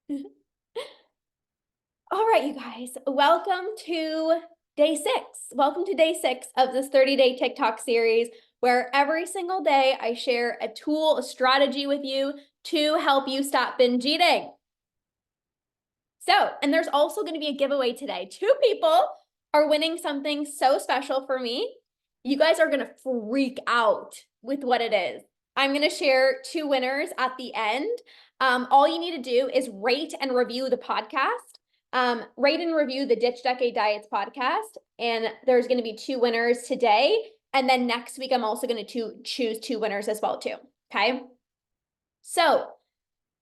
All right, you guys, welcome to day 6. Welcome to day 6 of this 30-day TikTok series where every single day I share a tool, a strategy with you to help you stop binge eating. And there's also going to be a giveaway today. 2 people are winning something so special for me. You guys are going to freak out with what it is. I'm going to share 2 winners at the end. All you need to do is rate and review the podcast. Rate and review the Ditch Decade Diets podcast. And there's going to be 2 winners today. And then next week, I'm also going to choose 2 winners as well too. Okay. So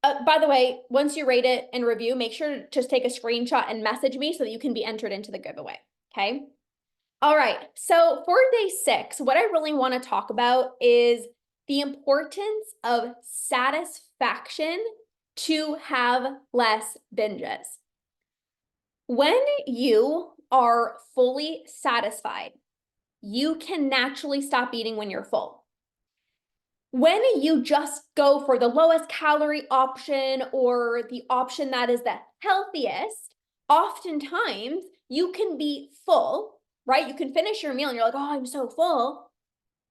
by the way, once you rate it and review, make sure to just take a screenshot and message me so that you can be entered into the giveaway. Okay. All right. So for day 6, what I really want to talk about is the importance of satisfaction to have less binges. When you are fully satisfied, you can naturally stop eating when you're full. When you just go for the lowest calorie option or the option that is the healthiest, oftentimes you can be full, right? You can finish your meal and you're like, oh, I'm so full.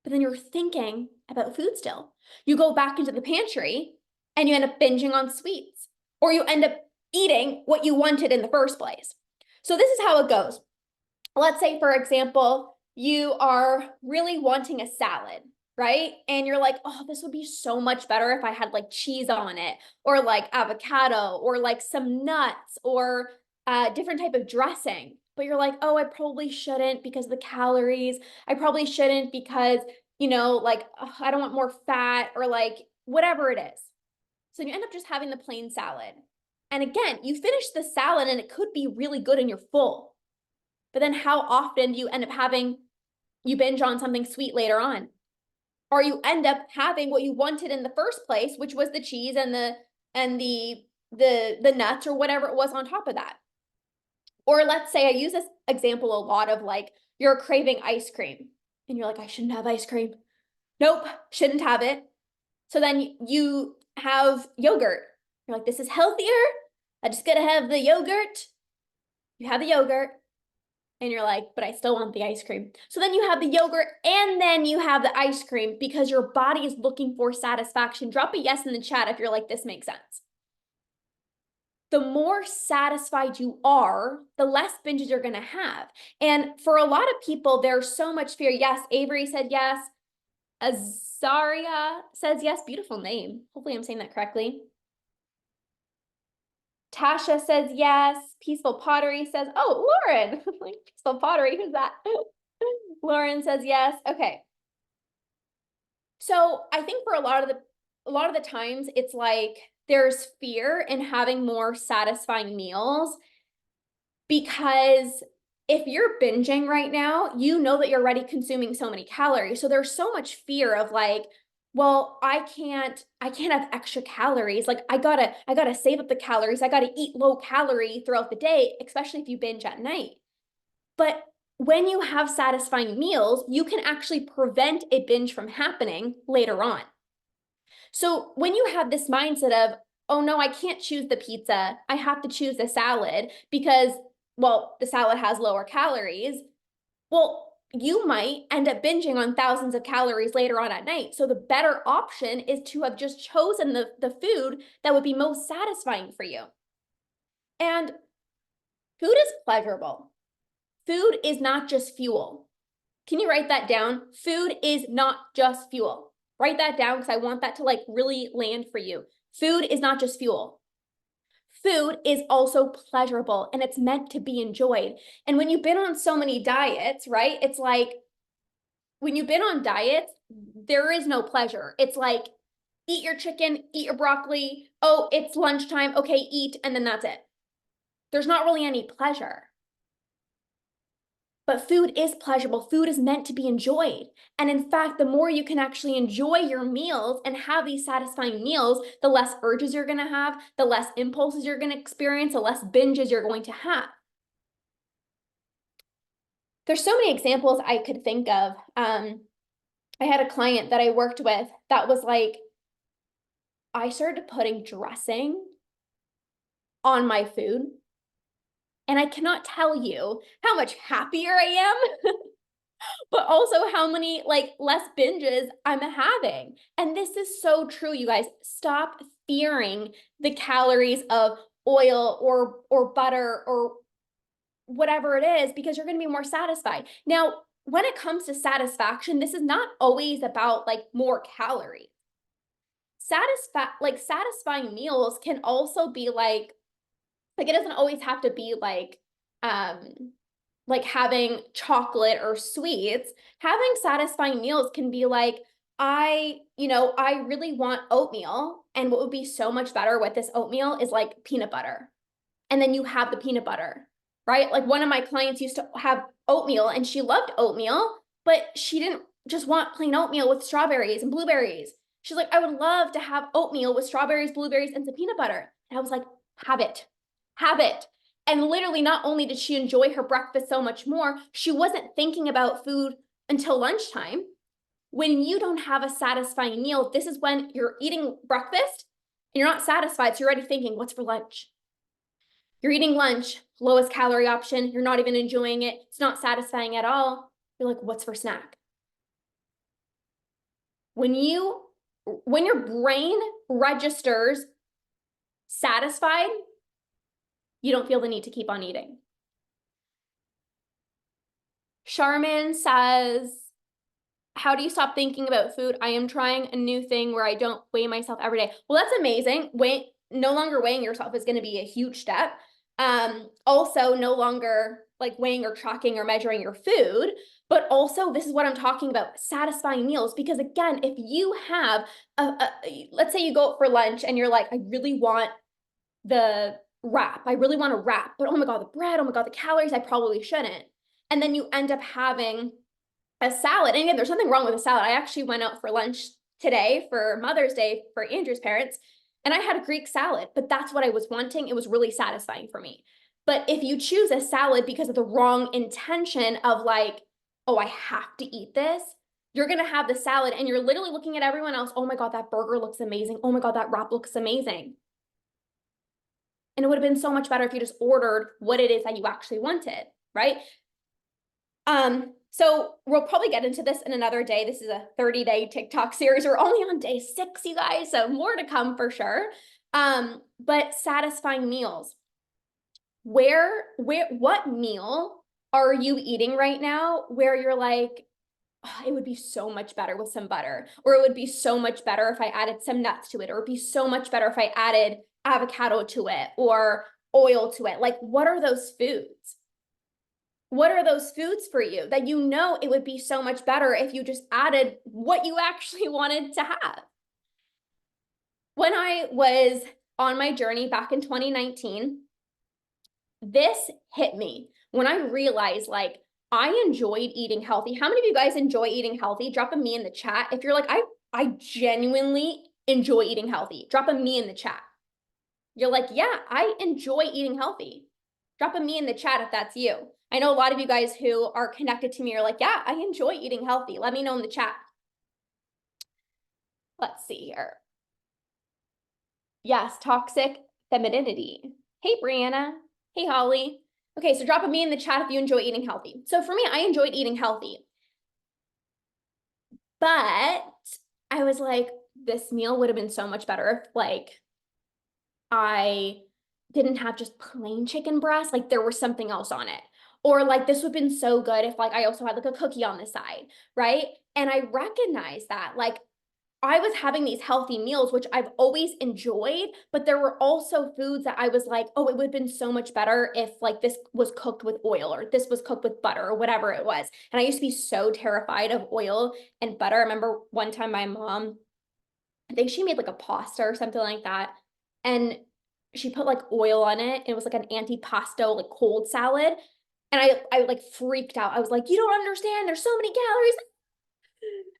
But then you're thinking about food still. You go back into the pantry and you end up binging on sweets, or you end up eating what you wanted in the first place. So this is how it goes. Let's say, for example, you are really wanting a salad, right? And you're like, oh, this would be so much better if I had like cheese on it, or like avocado, or like some nuts, or different type of dressing. But you're like, oh, I probably shouldn't because of the calories. I probably shouldn't because, like, oh, I don't want more fat, or like whatever it is. So you end up just having the plain salad. And again, you finish the salad and it could be really good and you're full. But then how often do you end up you binge on something sweet later on? Or you end up having what you wanted in the first place, which was the cheese and the nuts or whatever it was on top of that. Or let's say I use this example a lot of, like, you're craving ice cream and you're like, I shouldn't have ice cream. Nope, shouldn't have it. So then you have yogurt. You're like, this is healthier. I just gotta have the yogurt. You have the yogurt. And you're like, but I still want the ice cream. So then you have the yogurt and then you have the ice cream because your body is looking for satisfaction. Drop a yes in the chat if you're like, this makes sense. The more satisfied you are, the less binges you're going to have. And for a lot of people, there's so much fear. Yes, Avery said yes. Azaria says yes. Beautiful name. Hopefully I'm saying that correctly. Tasha says yes. Peaceful Pottery says, oh, Lauren. Like, Peaceful Pottery, who's that? Lauren says yes. Okay. So I think for a lot of the times, it's like there's fear in having more satisfying meals, because if you're binging right now, you know that you're already consuming so many calories. So there's so much fear of like, well, I can't have extra calories. Like I gotta save up the calories. I gotta eat low calorie throughout the day, especially if you binge at night. But when you have satisfying meals, you can actually prevent a binge from happening later on. So when you have this mindset of, oh no, I can't choose the pizza, I have to choose the salad because, well, the salad has lower calories. Well, you might end up binging on thousands of calories later on at night. So the better option is to have just chosen the food that would be most satisfying for you. And food is pleasurable. Food is not just fuel. Can you write that down? Food is not just fuel. Write that down because I want that to like really land for you. Food is not just fuel. Food is also pleasurable and it's meant to be enjoyed. And when you've been on so many diets, right? It's like when you've been on diets, there is no pleasure. It's like, eat your chicken, eat your broccoli. Oh, it's lunchtime. Okay, eat. And then that's it. There's not really any pleasure. But food is pleasurable. Food is meant to be enjoyed. And in fact, the more you can actually enjoy your meals and have these satisfying meals, the less urges you're going to have, the less impulses you're going to experience, the less binges you're going to have. There's so many examples I could think of. I had a client that I worked with that was like, I started putting dressing on my food. And I cannot tell you how much happier I am, but also how many like less binges I'm having. And this is so true, you guys. Stop fearing the calories of oil or butter or whatever it is, because you're going to be more satisfied. Now, when it comes to satisfaction, this is not always about like more calories. Satisfying meals can also be like it doesn't always have to be like having chocolate or sweets. Having satisfying meals can be like, I really want oatmeal, and what would be so much better with this oatmeal is like peanut butter. And then you have the peanut butter, right? Like one of my clients used to have oatmeal and she loved oatmeal, but she didn't just want plain oatmeal with strawberries and blueberries. She's like, I would love to have oatmeal with strawberries, blueberries, and some peanut butter. And I was like, have it, have it. And literally, not only did she enjoy her breakfast so much more, she wasn't thinking about food until lunchtime. When you don't have a satisfying meal, this is when you're eating breakfast and you're not satisfied. So you're already thinking, what's for lunch? You're eating lunch, lowest calorie option. You're not even enjoying it. It's not satisfying at all. You're like, what's for snack? When your brain registers satisfied, you don't feel the need to keep on eating. Charmin says, how do you stop thinking about food? I am trying a new thing where I don't weigh myself every day. Well, that's amazing. No longer weighing yourself is going to be a huge step. Also, no longer like weighing or tracking or measuring your food, but also this is what I'm talking about, satisfying meals. Because again, if you have let's say you go out for lunch and you're like, I really want the wrap. I really want a wrap, but oh my God, the bread, oh my God, the calories, I probably shouldn't. And then you end up having a salad. And again, there's nothing wrong with a salad. I actually went out for lunch today for Mother's Day for Andrew's parents, and I had a Greek salad, but that's what I was wanting. It was really satisfying for me. But if you choose a salad because of the wrong intention of like, oh, I have to eat this, you're going to have the salad and you're literally looking at everyone else. Oh my God, that burger looks amazing. Oh my God, that wrap looks amazing. And it would have been so much better if you just ordered what it is that you actually wanted, right? So we'll probably get into this in another day. This is a 30-day TikTok series. We're only on day 6, you guys, so more to come for sure. But satisfying meals. What meal are you eating right now where you're like, oh, it would be so much better with some butter, or it would be so much better if I added some nuts to it, or it'd be so much better if I added avocado to it or oil to it. Like, what are those foods? What are those foods for you that you know it would be so much better if you just added what you actually wanted to have? When I was on my journey back in 2019, this hit me when I realized like I enjoyed eating healthy. How many of you guys enjoy eating healthy? Drop a me in the chat. If you're like, I genuinely enjoy eating healthy. Drop a me in the chat. You're like, yeah, I enjoy eating healthy. Drop a me in the chat if that's you. I know a lot of you guys who are connected to me are like, yeah, I enjoy eating healthy. Let me know in the chat. Let's see here. Yes, toxic femininity. Hey, Brianna. Hey, Holly. Okay, so drop a me in the chat if you enjoy eating healthy. So for me, I enjoyed eating healthy. But I was like, this meal would have been so much better if like I didn't have just plain chicken breast, like there was something else on it. Or like this would have been so good if like I also had like a cookie on the side, right? And I recognized that like I was having these healthy meals, which I've always enjoyed, but there were also foods that I was like, oh, it would have been so much better if like this was cooked with oil or this was cooked with butter or whatever it was. And I used to be so terrified of oil and butter. I remember one time my mom, I think she made like a pasta or something like that. And she put like oil on it. It was like an antipasto, like cold salad. And I like freaked out. I was like, you don't understand. There's so many calories.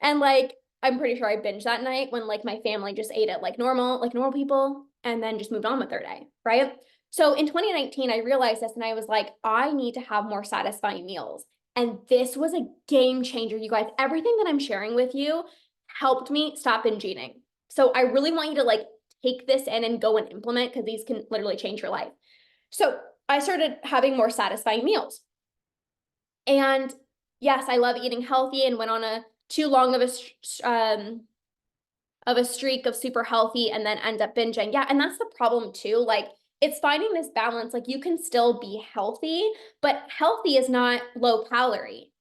And like, I'm pretty sure I binged that night when like my family just ate it like normal people, and then just moved on with their day, right? So in 2019, I realized this and I was like, I need to have more satisfying meals. And this was a game changer, you guys. Everything that I'm sharing with you helped me stop binge eating. So I really want you to like take this in and go and implement, because these can literally change your life. So I started having more satisfying meals. And yes, I love eating healthy, and went on a too long of a streak of super healthy and then end up binging. Yeah, and that's the problem too. Like, it's finding this balance. Like, you can still be healthy, but healthy is not low calorie.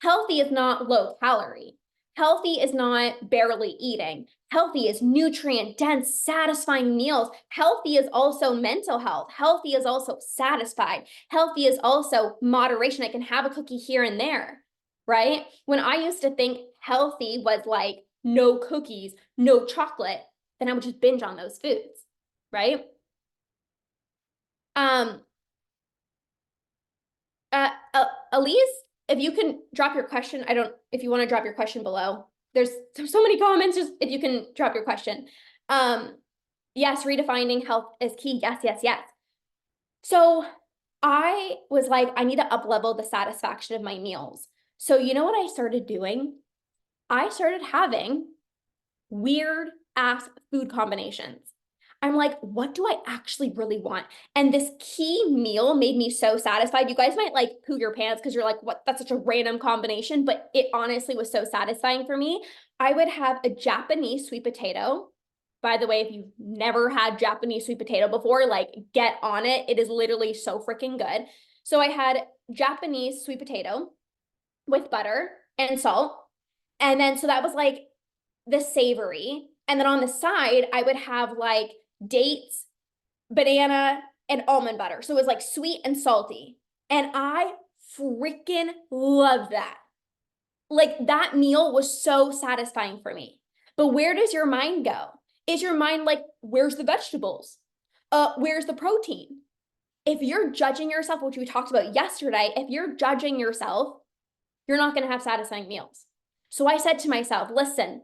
Healthy is not low calorie. Healthy is not barely eating. Healthy is nutrient dense, satisfying meals. Healthy is also mental health. Healthy is also satisfied. Healthy is also moderation. I can have a cookie here and there, right? When I used to think healthy was like no cookies, no chocolate, then I would just binge on those foods, right? Elise, if you can drop your question, if you want to drop your question below. There's so many comments, just if you can drop your question. Yes, redefining health is key. Yes, yes, yes. So I was like, I need to up level the satisfaction of my meals. So you know what I started doing? I started having weird ass food combinations. I'm like, what do I actually really want? And this key meal made me so satisfied. You guys might like poo your pants because you're like, what? That's such a random combination, but it honestly was so satisfying for me. I would have a Japanese sweet potato. By the way, if you've never had Japanese sweet potato before, like, get on it. It is literally so freaking good. So I had Japanese sweet potato with butter and salt. And then, so that was like the savory. And then on the side, I would have like dates, banana, and almond butter. So it was like sweet and salty. And I freaking love that. Like, that meal was so satisfying for me. But where does your mind go? Is your mind like, where's the vegetables? Where's the protein? If you're judging yourself, which we talked about yesterday, if you're judging yourself, you're not going to have satisfying meals. So I said to myself, listen,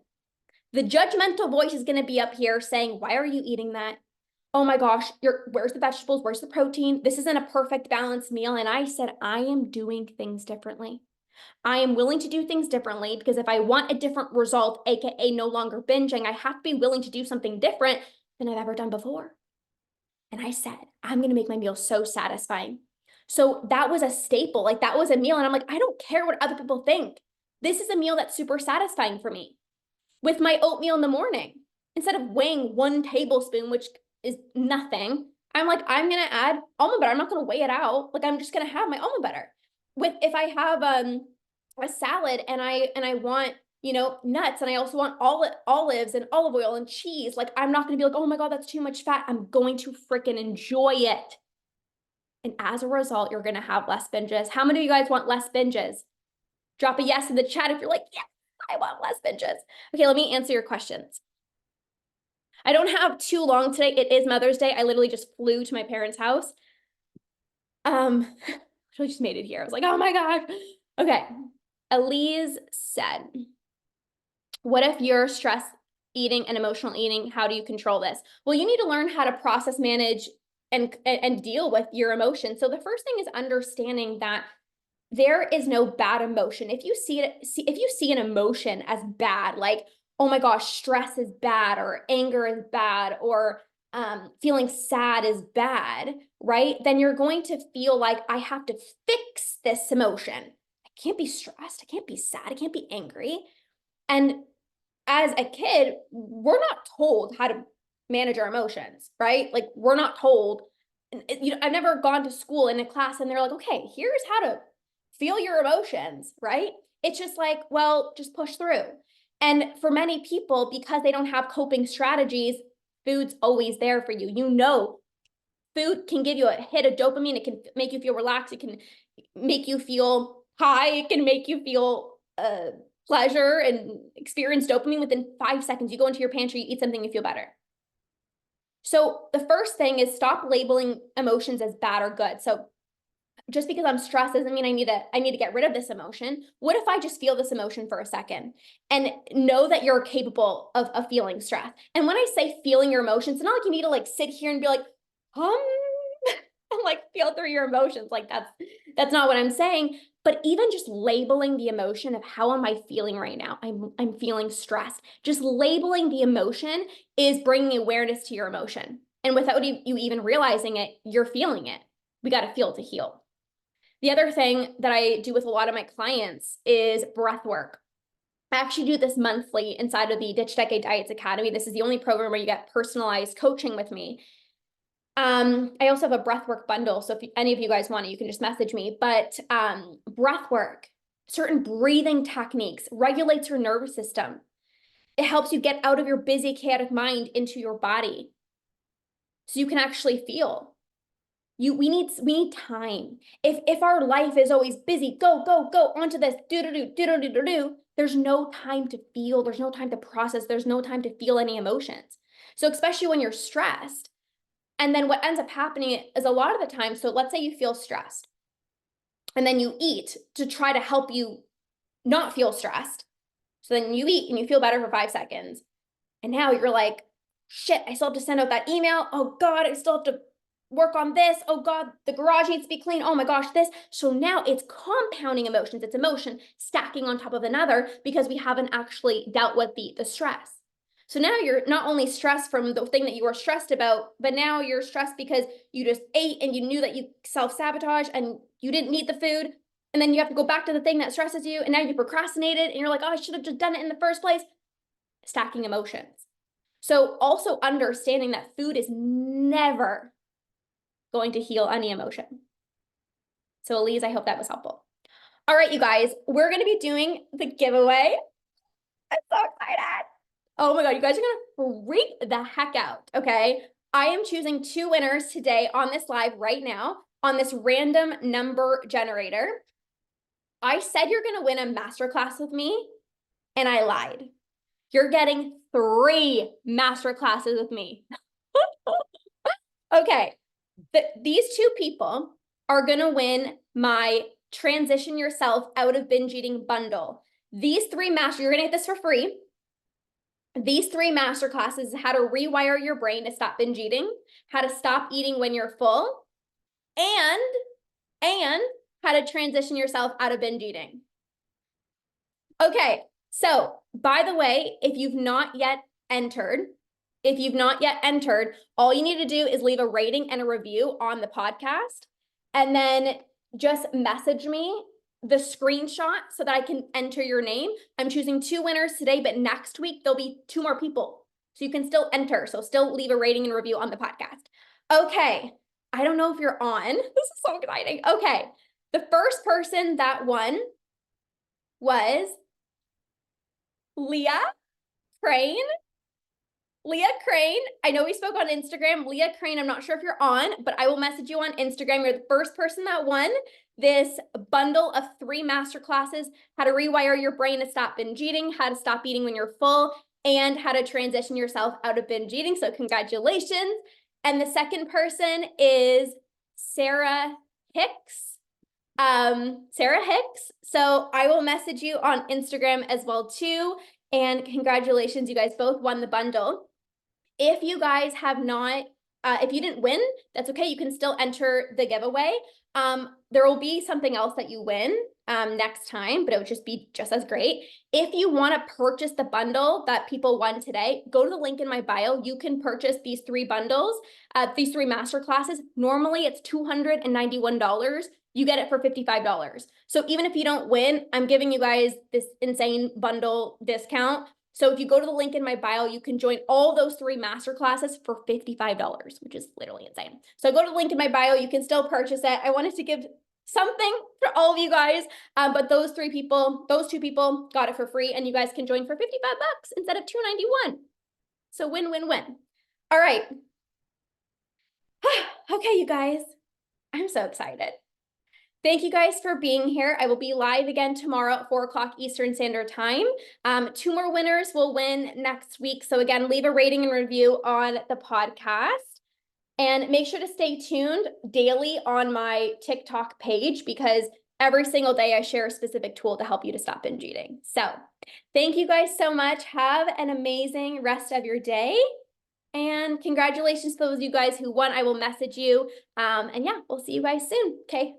the judgmental voice is going to be up here saying, why are you eating that? Oh my gosh, where's the vegetables? Where's the protein? This isn't a perfect balanced meal. And I said, I am doing things differently. I am willing to do things differently, because if I want a different result, AKA no longer binging, I have to be willing to do something different than I've ever done before. And I said, I'm going to make my meal so satisfying. So that was a staple. Like, that was a meal. And I'm like, I don't care what other people think. This is a meal that's super satisfying for me. With my oatmeal in the morning, instead of weighing 1 tablespoon, which is nothing, I'm like, I'm going to add almond butter. I'm not going to weigh it out. Like, I'm just going to have my almond butter. If I have a salad and I want, nuts, and I also want olives and olive oil and cheese, like, I'm not going to be like, oh my God, that's too much fat. I'm going to freaking enjoy it. And as a result, you're going to have less binges. How many of you guys want less binges? Drop a yes in the chat if you're like, yeah, I want less binges. Okay, let me answer your questions. I don't have too long today. It is Mother's Day. I literally just flew to my parents' house. I just made it here. I was like, oh my gosh. Okay. Elise said, what if you're stress eating and emotional eating? How do you control this? Well, you need to learn how to process, manage, and deal with your emotions. So the first thing is understanding that there is no bad emotion. If you see an emotion as bad, like, oh my gosh, stress is bad, or anger is bad, or feeling sad is bad, right? Then you're going to feel like, I have to fix this emotion. I can't be stressed. I can't be sad. I can't be angry. And as a kid, we're not told how to manage our emotions, right? Like, we're not told. I've never gone to school in a class and they're like, okay, here's how to feel your emotions, right? It's just like, well, just push through. And for many people, because they don't have coping strategies, food's always there for you. Food can give you a hit of dopamine. It can make you feel relaxed. It can make you feel high. It can make you feel pleasure and experience dopamine within 5 seconds. You go into your pantry, you eat something, you feel better. So the first thing is, stop labeling emotions as bad or good. So just because I'm stressed doesn't mean I need to get rid of this emotion. What if I just feel this emotion for a second and know that you're capable of feeling stress? And when I say feeling your emotions, it's not like you need to like sit here and be like, and like feel through your emotions. Like that's not what I'm saying. But even just labeling the emotion of how am I feeling right now? I'm feeling stressed. Just labeling the emotion is bringing awareness to your emotion. And without you even realizing it, you're feeling it. We got to feel to heal. The other thing that I do with a lot of my clients is breath work. I actually do this monthly inside of the Ditch Decade Diets Academy. This is the only program where you get personalized coaching with me. I also have a breathwork bundle. So if any of you guys want it, you can just message me. But breathwork, certain breathing techniques, regulates your nervous system. It helps you get out of your busy, chaotic mind into your body so you can actually feel. We need time. If our life is always busy, go, go, go, onto this, do, there's no time to feel, there's no time to process, there's no time to feel any emotions. So especially when you're stressed. And then what ends up happening is a lot of the time, so let's say you feel stressed and then you eat to try to help you not feel stressed. So then you eat and you feel better for 5 seconds. And now you're like, shit, I still have to send out that email. Oh God, I still have to work on this. Oh God, the garage needs to be clean. Oh my gosh, this. So now it's compounding emotions. It's emotion stacking on top of another because we haven't actually dealt with the stress. So now you're not only stressed from the thing that you were stressed about, but now you're stressed because you just ate and you knew that you self-sabotage and you didn't need the food. And then you have to go back to the thing that stresses you. And now you procrastinated and you're like, oh, I should have just done it in the first place. Stacking emotions. So also understanding that food is never going to heal any emotion. So Elise, I hope that was helpful. All right, you guys, we're going to be doing the giveaway. I'm so excited. Oh my God, you guys are going to freak the heck out, okay? I am choosing 2 winners today on this live right now on this random number generator. I said you're going to win a masterclass with me, and I lied. You're getting 3 masterclasses with me. Okay, these 2 people are going to win my Transition Yourself Out of Binge Eating bundle. These 3 you're going to get this for free. These 3 masterclasses: how to rewire your brain to stop binge eating, how to stop eating when you're full, and how to transition yourself out of binge eating. Okay, so by the way, if you've not yet entered, all you need to do is leave a rating and a review on the podcast, and then just message me the screenshot so that I can enter your name. I'm choosing 2 winners today, but next week there'll be 2 more people. So you can still enter. So still leave a rating and review on the podcast. Okay, I don't know if you're on. This is so exciting. Okay, the first person that won was Leah Crane. Leah Crane, I know we spoke on Instagram. Leah Crane, I'm not sure if you're on, but I will message you on Instagram. You're the first person that won this bundle of 3 masterclasses: how to rewire your brain to stop binge eating, how to stop eating when you're full, and how to transition yourself out of binge eating. So congratulations. And the second person is Sarah Hicks. Sarah Hicks. So I will message you on Instagram as well too. And congratulations, you guys both won the bundle. If you guys have not, if you didn't win, that's okay. You can still enter the giveaway. There will be something else that you win next time, but it would just be just as great. If you want to purchase the bundle that people won today, go to the link in my bio. You can purchase these 3 bundles, these 3 masterclasses. Normally it's $291. You get it for $55. So even if you don't win, I'm giving you guys this insane bundle discount. So if you go to the link in my bio, you can join all those 3 masterclasses for $55, which is literally insane. So go to the link in my bio. You can still purchase it. I wanted to give something for all of you guys, but those 2 people got it for free, and you guys can join for $55 instead of $291. So win, win, win. All right. Okay, you guys, I'm so excited. Thank you guys for being here. I will be live again tomorrow at 4 o'clock Eastern Standard Time. 2 more winners will win next week. So again, leave a rating and review on the podcast. And make sure to stay tuned daily on my TikTok page, because every single day I share a specific tool to help you to stop binge eating. So thank you guys so much. Have an amazing rest of your day. And congratulations to those of you guys who won. I will message you. And yeah, we'll see you guys soon. Okay.